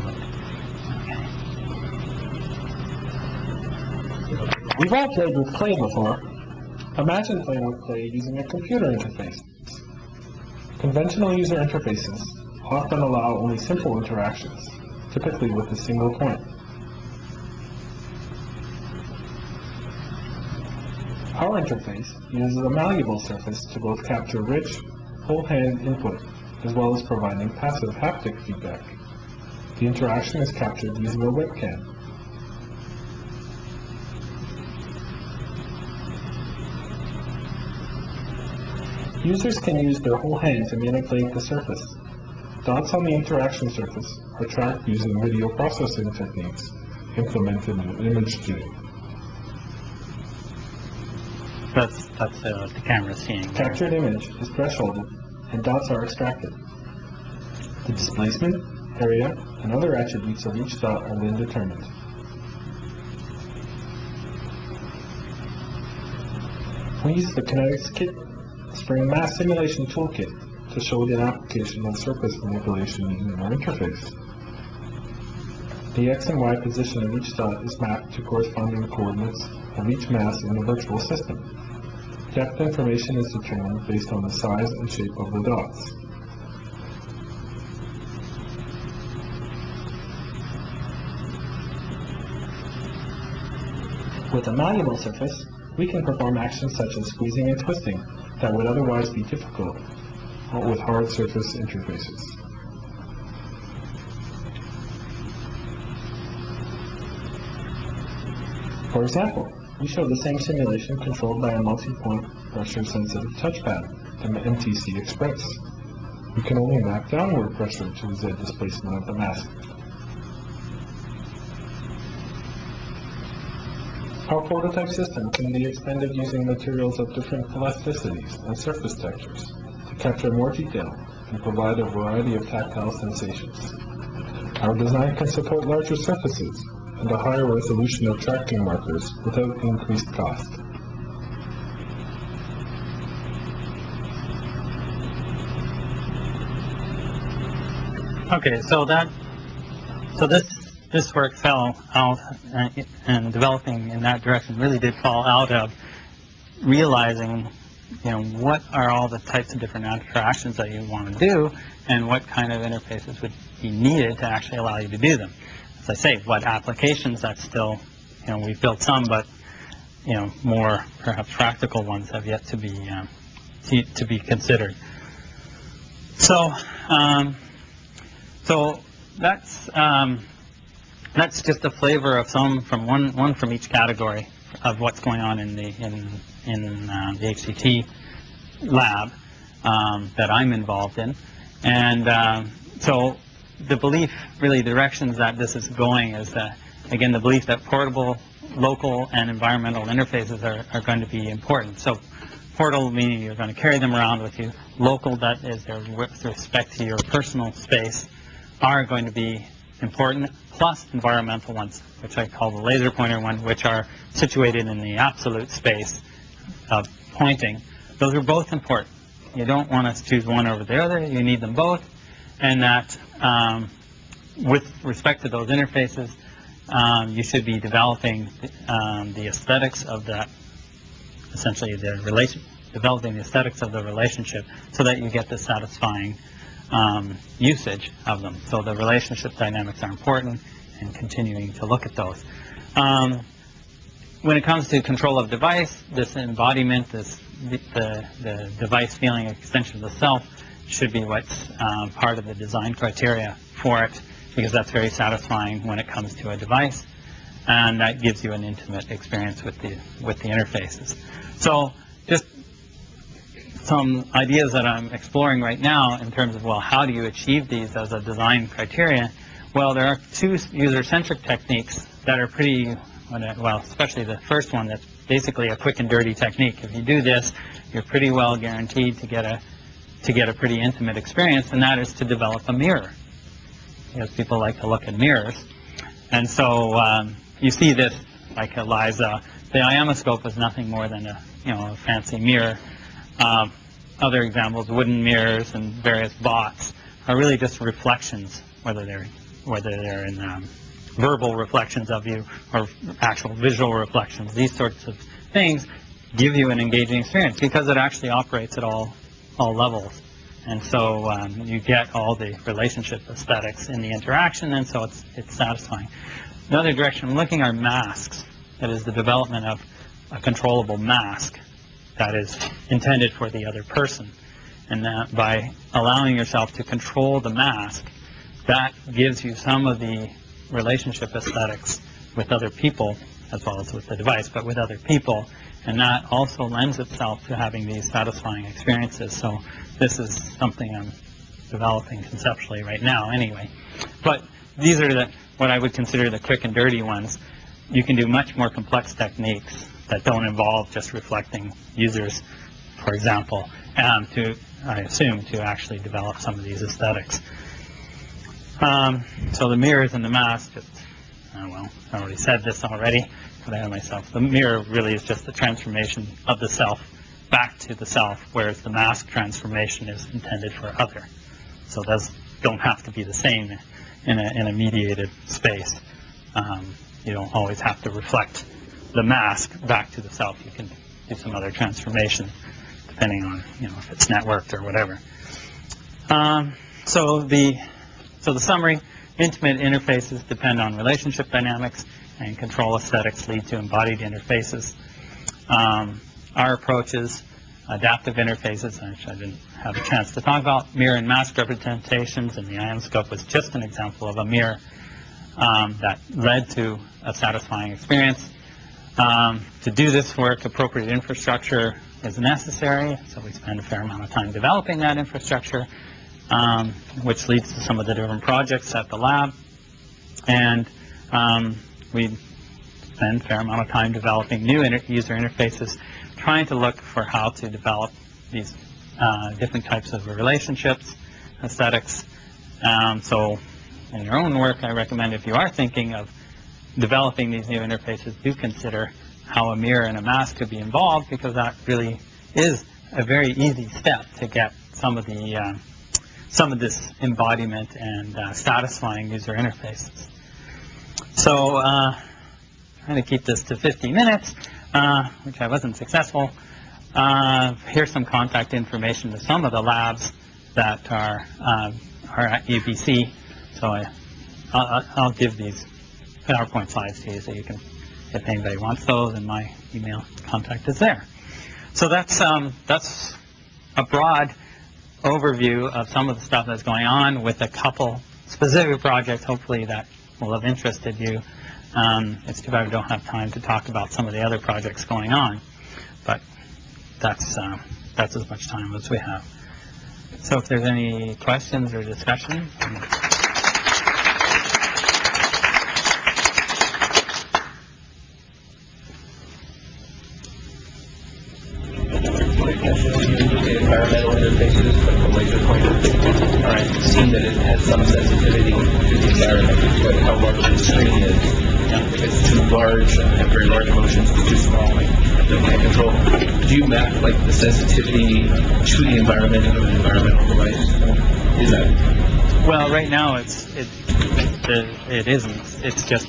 E: Okay. We've all played with clay before. Imagine playing with clay using a computer interface. Conventional user interfaces often allow only simple interactions, typically with a single point. Our interface uses a malleable surface to both capture rich, whole-hand input, as well as providing passive haptic feedback. The interaction is captured using a webcam. Users can use their whole hand to manipulate the surface. Dots on the interaction surface are tracked using video processing techniques implemented in image tuning.
C: That's the camera seeing.
E: Captured image is thresholded and dots are extracted. The displacement, area, and other attributes of each dot are then determined. We use the Kinetics Kit Spring Mass Simulation Toolkit to show the application of surface manipulation using our interface. The X and Y position of each dot is mapped to corresponding coordinates of each mass in the virtual system. Depth information is determined based on the size and shape of the dots. With a malleable surface, we can perform actions such as squeezing and twisting that would otherwise be difficult with hard surface interfaces. For example, we show the same simulation controlled by a multi-point pressure-sensitive touchpad, the MTC Express. We can only map downward pressure to the Z displacement of the mass. Our prototype system can be expanded using materials of different plasticities and surface textures to capture more detail and provide a variety of tactile sensations. Our design can support larger surfaces and a higher resolution of tracking markers without increased cost.
C: Okay, so this work fell out, and developing in that direction really did fall out of realizing, what are all the types of different interactions that you want to do, and what kind of interfaces would be needed to actually allow you to do them. As I say, what applications, that's still, we've built some, but more perhaps practical ones have yet to be considered. So that's just a flavor of some from one from each category of what's going on in the HCT lab that I'm involved in, and so the belief, really, the directions that this is going is that, again, the belief that portable, local, and environmental interfaces are going to be important. So portable meaning you're going to carry them around with you. Local, that is with respect to your personal space, are going to be important, plus environmental ones, which I call the laser pointer one, which are situated in the absolute space of pointing. Those are both important. You don't want to choose one over the other. You need them both. And that with respect to those interfaces, you should be developing the aesthetics of that, essentially developing the aesthetics of the relationship so that you get the satisfying usage of them. So the relationship dynamics are important, and continuing to look at those. When it comes to control of device, this embodiment, the device feeling extension of the self should be what's part of the design criteria for it, because that's very satisfying when it comes to a device, and that gives you an intimate experience with the interfaces. So just some ideas that I'm exploring right now in terms of, well, how do you achieve these as a design criteria? Well, there are two user-centric techniques that are pretty, well, especially the first one, that's basically a quick and dirty technique. If you do this, you're pretty well guaranteed to get a pretty intimate experience, and that is to develop a mirror, because people like to look at mirrors. And so you see this, like Eliza, the Kaleidoscope is nothing more than a fancy mirror. Other examples, wooden mirrors and various bots, are really just reflections, whether they're in verbal reflections of you or actual visual reflections. These sorts of things give you an engaging experience because it actually operates at all levels. And so you get all the relationship aesthetics in the interaction, and so it's satisfying. Another direction I'm looking are masks. That is the development of a controllable mask that is intended for the other person. And that by allowing yourself to control the mask, that gives you some of the relationship aesthetics with other people, as well as with the device, but with other people. And that also lends itself to having these satisfying experiences. So this is something I'm developing conceptually right now anyway. But these are what I would consider the quick and dirty ones. You can do much more complex techniques that don't involve just reflecting users, for example, to, I assume, to actually develop some of these aesthetics. So the mirrors and the mask, well, I already said this already, but I know myself. The mirror really is just the transformation of the self back to the self, whereas the mask transformation is intended for other. So those don't have to be the same in a mediated space. You don't always have to reflect the mask back to the self. You can do some other transformation depending on, if it's networked or whatever. So the summary: intimate interfaces depend on relationship dynamics, and control aesthetics lead to embodied interfaces. Our approach is adaptive interfaces, which I didn't have a chance to talk about. Mirror and mask representations, and the Kaleidoscope was just an example of a mirror that led to a satisfying experience. To do this work, appropriate infrastructure is necessary, so we spend a fair amount of time developing that infrastructure, which leads to some of the different projects at the lab. And we spend a fair amount of time developing new user interfaces, trying to look for how to develop these different types of relationships, aesthetics. So in your own work, I recommend if you are thinking of developing these new interfaces, do consider how a mirror and a mask could be involved, because that really is a very easy step to get some of this embodiment and satisfying user interfaces. So trying to keep this to 50 minutes, which I wasn't successful. Here's some contact information to some of the labs that are at UBC. So I'll give these PowerPoint slides to you so you can, if anybody wants those, and my email contact is there. So that's a broad overview of some of the stuff that's going on, with a couple specific projects, hopefully, that will have interested you. It's too bad we don't have time to talk about some of the other projects going on, but that's as much time as we have. So if there's any questions or discussion.
F: Environmental interfaces, like the laser pointer. All right, it seemed that it has some sensitivity to the environment, but how large the screen is. If it's too large, have very large motions, if it's too small, like the can't control. Do you map like the sensitivity to the environment of an environmental device? Is that?
C: Well, right now it isn't. It's just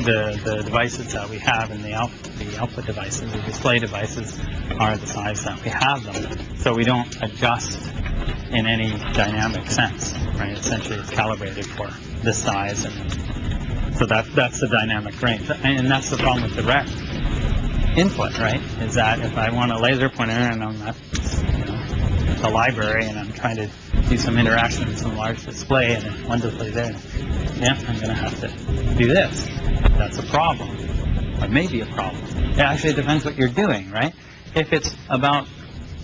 C: the devices that we have, and the output devices, the display devices, are the size that we have them. So we don't adjust in any dynamic sense, right? Essentially, it's calibrated for this size, and so that's the dynamic range. And that's the problem with direct input, right? Is that if I want a laser pointer and I'm at the library and I'm trying to do some interaction with some large display, and if one display there, yeah, I'm going to have to do this. That's a problem, or maybe a problem. It actually depends what you're doing, right? If it's about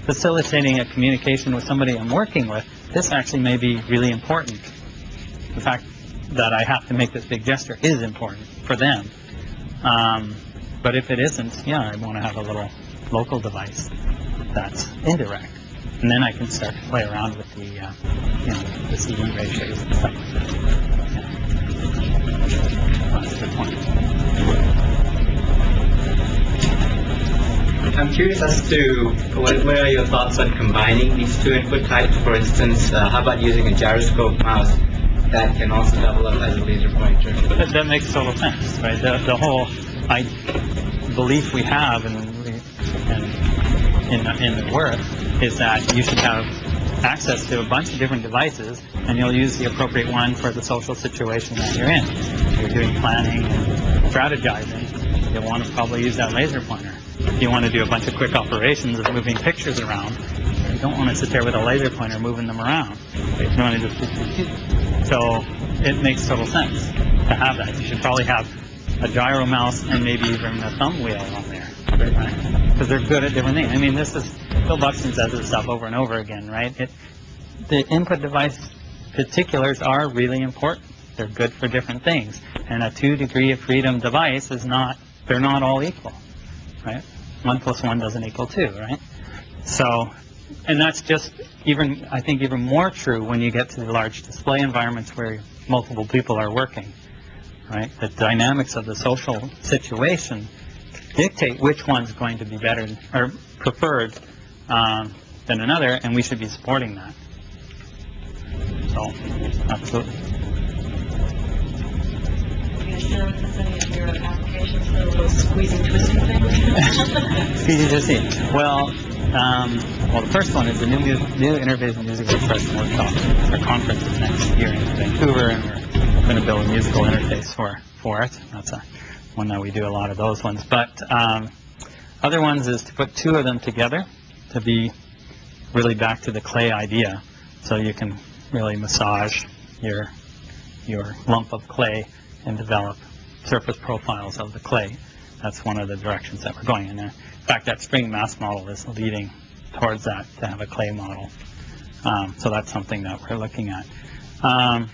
C: facilitating a communication with somebody I'm working with, this actually may be really important. The fact that I have to make this big gesture is important for them. But if it isn't, yeah, I want to have a little local device that's indirect. And then I can start to play around with the, the CD ratios and stuff. That's a good point.
G: I'm curious as to what are your thoughts on combining these two input types? For instance, how about using a gyroscope mouse that can also double up as a laser pointer?
C: That makes total sense, right? The whole belief we have in the work is that you should have access to a bunch of different devices, and you'll use the appropriate one for the social situation that you're in. If you're doing planning and strategizing, you'll want to probably use that laser pointer. If you want to do a bunch of quick operations of moving pictures around, you don't want to sit there with a laser pointer moving them around. You want to just so it makes total sense to have that. You should probably have a gyro mouse and maybe even a thumb wheel on there, right? Because they're good at different things. I mean, this is Bill Buxton says this stuff over and over again, right? The input device particulars are really important. They're good for different things, and a 2 degree of freedom device is not. They're not all equal, right? 1 + 1 doesn't equal 2, right? So, and that's just even, I think, even more true when you get to the large display environments where multiple people are working, right? The dynamics of the social situation dictate which one's going to be better or preferred than another, and we should be supporting that. So, absolutely.
B: Share with us any of your applications for those squeezing, twisting things?
C: Squeezing, twisting. Well, the first one is the new Interface and Musical Expression Workshop. Our conference is next year in Vancouver, and we're going to build a musical interface for it. That's one that we do a lot of those ones. But other ones is to put 2 of them together to be really back to the clay idea. So you can really massage your lump of clay and develop surface profiles of the clay. That's one of the directions that we're going in. In fact, that spring mass model is leading towards that, to have a clay model. So that's something that we're looking at. Oh,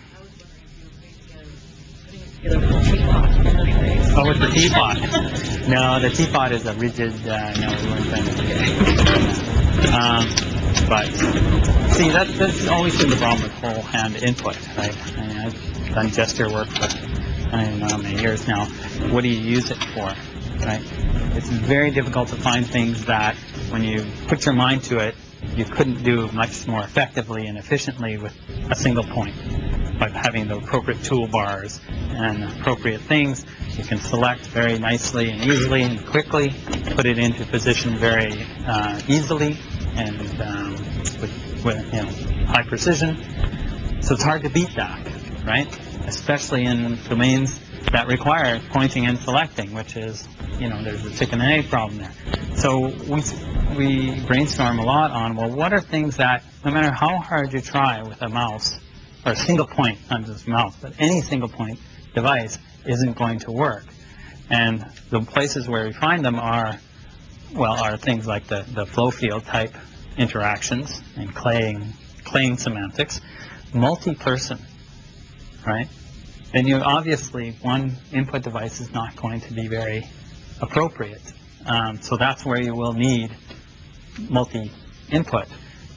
C: with the teapot. No, the teapot is a rigid, no, we weren't going to do it. But see, that's always been the problem with whole hand input, right? I mean, I've done gesture work for I don't know how many years now. What do you use it for, right? It's very difficult to find things that when you put your mind to it, you couldn't do much more effectively and efficiently with a single point. By having the appropriate toolbars and appropriate things, you can select very nicely and easily and quickly, put it into position very easily and with high precision. So it's hard to beat that, right? Especially in domains that require pointing and selecting, which is, there's a chicken and egg problem there. So we brainstorm a lot on, well, what are things that, no matter how hard you try with a mouse, or a single point, not just mouse, but any single point device isn't going to work. And the places where we find them are things like the Flowfield type interactions and claim semantics, multi-person, right? And obviously one input device is not going to be very appropriate. So that's where you will need multi-input.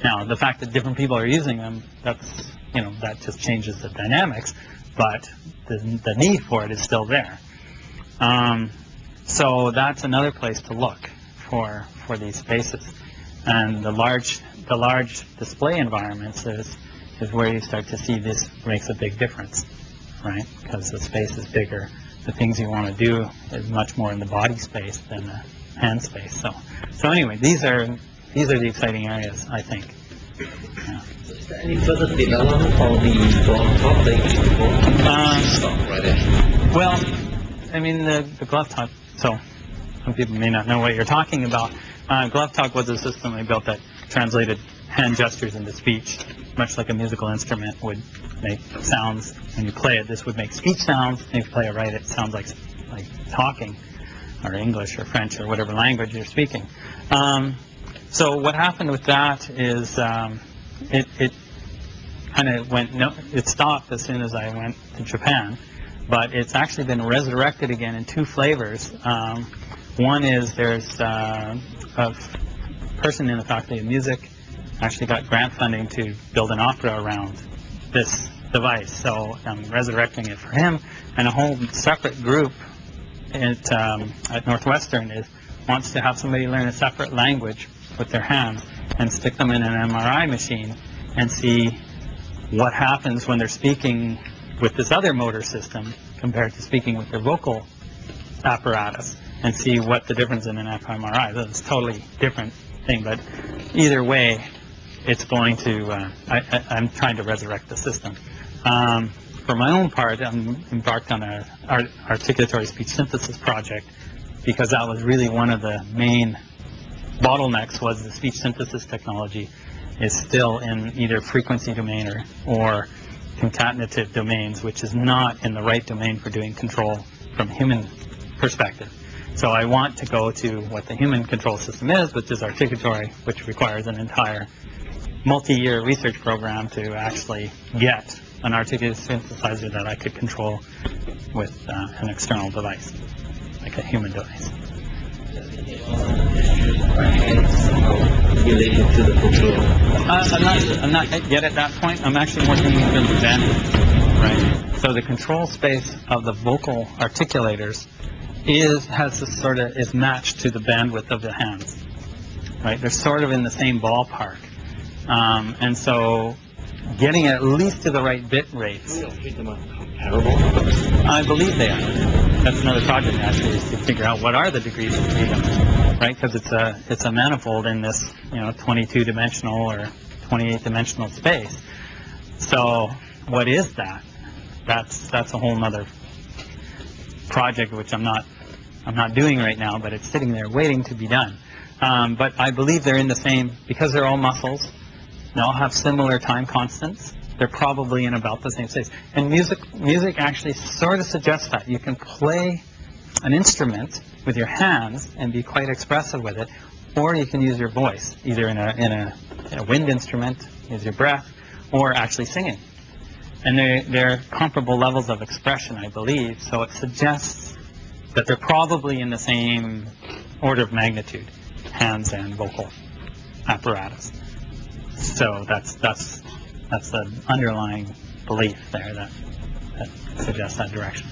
C: Now, the fact that different people are using them, that's that just changes the dynamics, but the need for it is still there. So that's another place to look for these spaces. And the large display environments is where you start to see this makes a big difference, right? Because the space is bigger. The things you want to do is much more in the body space than the hand space. So anyway, these are the exciting areas, I think. Yeah.
F: Is there any further development on the glove top that you stop right there?
C: Well, I mean, the glove top, so some people may not know what you're talking about. Glove talk was a system I built that translated hand gestures into speech, much like a musical instrument would make sounds. When you play it, this would make speech sounds. And if you play it right, it sounds like talking, or English or French or whatever language you're speaking. So what happened with that is it kind of it stopped as soon as I went to Japan, but it's actually been resurrected again in two flavors. One is there's a person in the Faculty of Music actually got grant funding to build an opera around this device, so I'm resurrecting it for him, and a whole separate group at Northwestern wants to have somebody learn a separate language with their hands and stick them in an MRI machine and see what happens when they're speaking with this other motor system compared to speaking with their vocal apparatus, and see what the difference in an fMRI. That's a totally different thing, but either way, it's going to, I'm trying to resurrect the system. For my own part, I'm embarked on an articulatory speech synthesis project, because that was really one of the main bottlenecks. Was the speech synthesis technology is still in either frequency domain or concatenative domains, which is not in the right domain for doing control from human perspective. So I want to go to what the human control system is, which is articulatory, which requires an entire multi-year research program to actually get an articulated synthesizer that I could control with an external device, like a human device.
F: Related to the control?
C: I'm not yet at that point. I'm actually working in terms of bandwidth, right? So the control space of the vocal articulators is matched to the bandwidth of the hands, right? They're sort of in the same ballpark, and so getting at least to the right bit rates. I believe they are. That's another project actually, is to figure out what are the degrees of freedom, right? Because it's a manifold in this 22-dimensional or 28-dimensional space. So what is that? That's a whole other project which I'm not doing right now, but it's sitting there waiting to be done. But I believe they're in the same, because they're all muscles. They all have similar time constants. They're probably in about the same space. And music actually sort of suggests that. You can play an instrument with your hands and be quite expressive with it, or you can use your voice, either in a wind instrument, use your breath, or actually singing. And they're comparable levels of expression, I believe, so it suggests that they're probably in the same order of magnitude, hands and vocal apparatus. So that's the underlying belief there that suggests that direction.